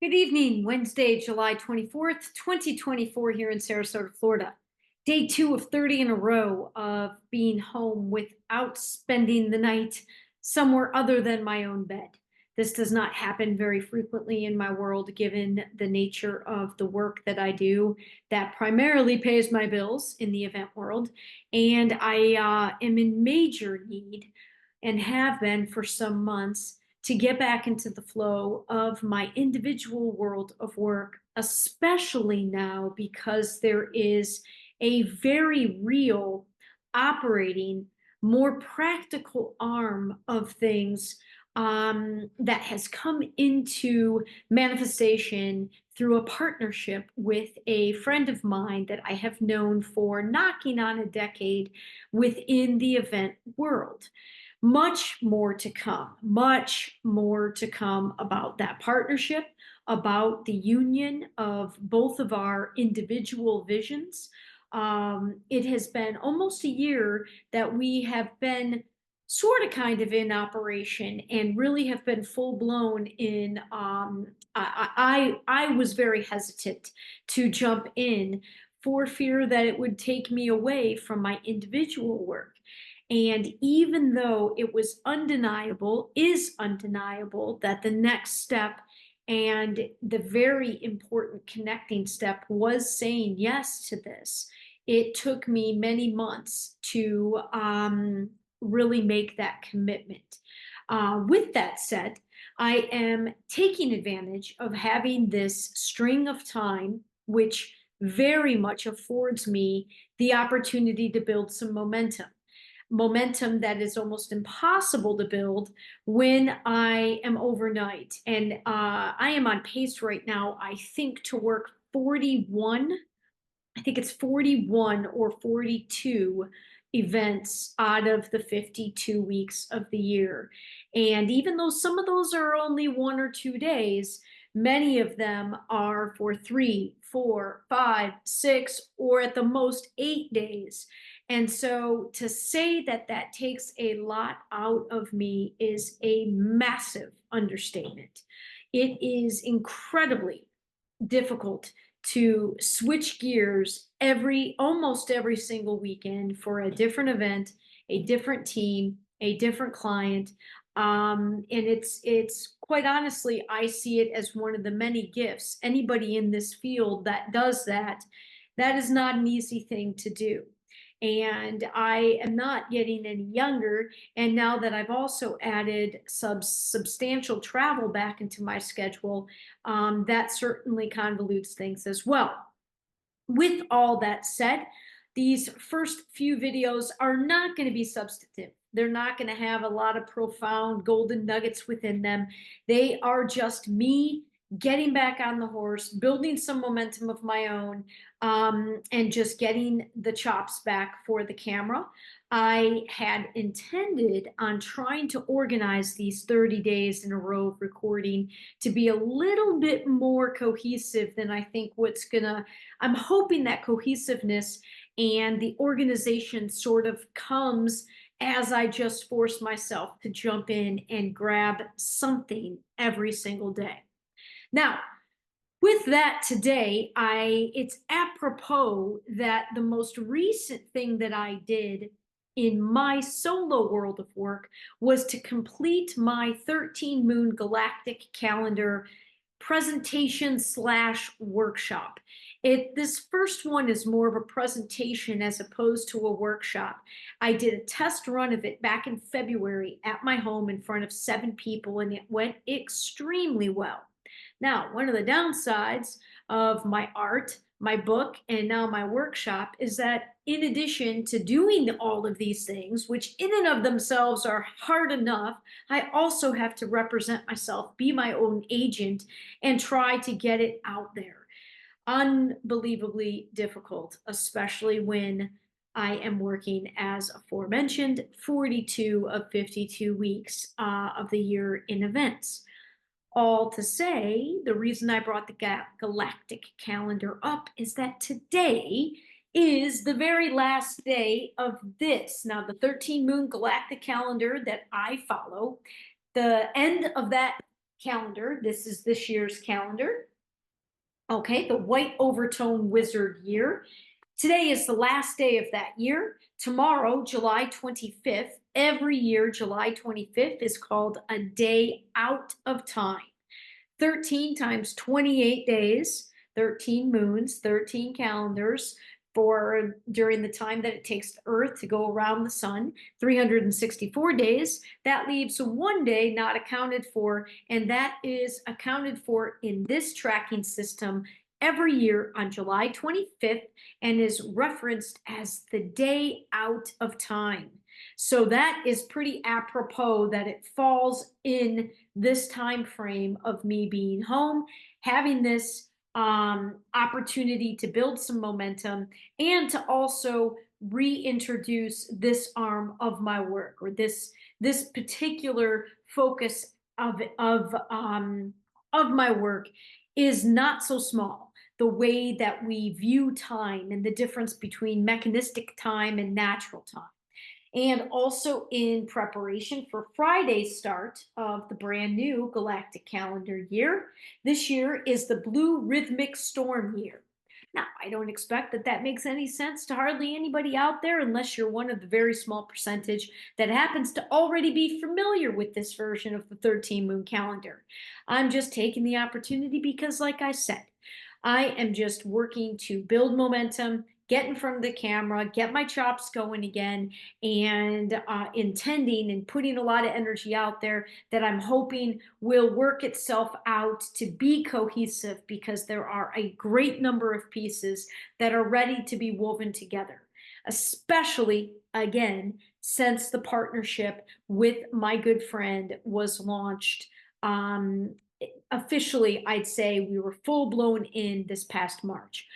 Good evening, Wednesday, July 24th, 2024, here in Sarasota, Florida. Day two of 30 in a row of being home without spending the night somewhere other than my own bed. This does not happen very frequently in my world, given the nature of the work that I do that primarily pays my bills in the event world. And I am in major need and have been for some months to get back into the flow of my individual world of work, especially now because there is a very real operating, more practical arm of things that has come into manifestation through a partnership with a friend of mine that I have known for knocking on a decade within the event world. Much more to come about that partnership, about the union of both of our individual visions. It has been almost a year that we have been sort of kind of in operation and really have been full blown in. I was very hesitant to jump in for fear that it would take me away from my individual work. And even though it was undeniable, is undeniable that the next step and the very important connecting step was saying yes to this, it took me many months to really make that commitment. With that said, I am taking advantage of having this string of time, which very much affords me the opportunity to build some momentum that is almost impossible to build when I am overnight. And I am on pace right now, I think, to work 41. I think it's 41 or 42 events out of the 52 weeks of the year. And even though some of those are only 1 or 2 days, many of them are for 3, 4, 5, 6, or at the most 8 days. And so to say that that takes a lot out of me is a massive understatement. It is incredibly difficult to switch gears almost every single weekend for a different event, a different team, a different client. And it's quite honestly, I see it as one of the many gifts. Anybody in this field that does that, that is not an easy thing to do. And I am not getting any younger. And now that I've also added substantial travel back into my schedule, that certainly convolutes things as well. With all that said, these first few videos are not going to be substantive. They're not going to have a lot of profound golden nuggets within them. They are just me getting back on the horse, building some momentum of my own, and just getting the chops back for the camera. I had intended on trying to organize these 30 days in a row of recording to be a little bit more cohesive than I think I'm hoping that cohesiveness and the organization sort of comes as I just force myself to jump in and grab something every single day. Now, with that today, it's apropos that the most recent thing that I did in my solo world of work was to complete my 13 moon galactic calendar presentation slash workshop. This first one is more of a presentation as opposed to a workshop. I did a test run of it back in February at my home in front of 7 people, and it went extremely well. Now, one of the downsides of my art, my book, and now my workshop is that in addition to doing all of these things, which in and of themselves are hard enough, I also have to represent myself, be my own agent, and try to get it out there. Unbelievably difficult, especially when I am working, as aforementioned, 42 of 52 weeks of the year in events. All to say, the reason I brought the galactic calendar up is that today is the very last day of this. Now, the 13 moon galactic calendar that I follow, the end of that calendar. This is this year's calendar. Okay, the white overtone wizard year. Today is the last day of that year. Tomorrow, July 25th, every year, July 25th is called a day out of time. 13 times 28 days, 13 moons, 13 calendars for during the time that it takes the Earth to go around the sun, 364 days. That leaves one day not accounted for, and that is accounted for in this tracking system every year on July 25th and is referenced as the day out of time. So that is pretty apropos that it falls in this time frame of me being home, having this opportunity to build some momentum and to also reintroduce this arm of my work, or this particular focus of my work is not so small. The way that we view time and the difference between mechanistic time and natural time. And also in preparation for Friday's start of the brand new galactic calendar year. This year is the Blue Rhythmic Storm year. Now, I don't expect that that makes any sense to hardly anybody out there unless you're one of the very small percentage that happens to already be familiar with this version of the 13 moon calendar. I'm just taking the opportunity because, like I said, I am just working to build momentum, get in front of the camera, get my chops going again, and intending and putting a lot of energy out there that I'm hoping will work itself out to be cohesive, because there are a great number of pieces that are ready to be woven together, especially again since the partnership with my good friend was launched. Officially, I'd say we were full blown in this past March.